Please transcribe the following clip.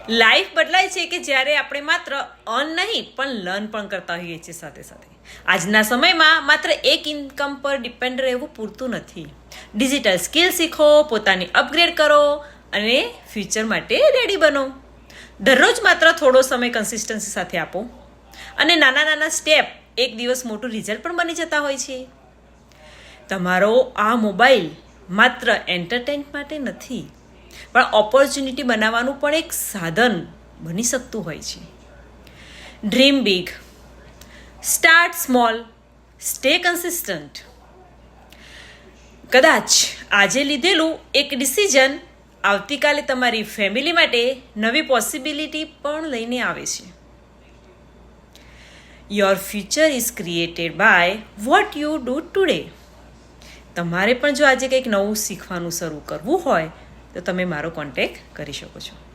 Life બદલાય છે કે જ્યારે આપણે માત્ર અર્ન નહીં પણ લર્ન પણ કરતા હોઈએ છીએ સાથે સાથે. આજના સમયમાં માત્ર એક ઇન્કમ પર ડિપેન્ડ રહેવું પૂરતું નથી. ડિજિટલ સ્કિલ શીખો, પોતાની અપગ્રેડ કરો અને ફ્યુચર માટે રેડી બનો. દરરોજ માત્ર થોડો સમય કન્સિસ્ટન્સી સાથે આપો અને નાના નાના સ્ટેપ એક દિવસ મોટું રિઝલ્ટ પણ બની જતા હોય છે. તમારો આ મોબાઈલ માત્ર એન્ટરટેન માટે નથી પણ ઓપોર્ચ્યુનિટી બનાવવાનું પણ એક સાધન બની શકતું હોય છે. Dream big, start small, stay consistent. કદાચ આજે લીધેલું એક ડિસિઝન આવતીકાલે તમારી ફેમિલી માટે નવી પોસિબિલિટી પણ લઈને આવે છે. Your future is created by what you do today. તમારે પણ જો આજે કંઈક નવું શીખવાનું શરૂ કરવું હોય તો તમે મારો કોન્ટેક્ટ કરી શકો છો.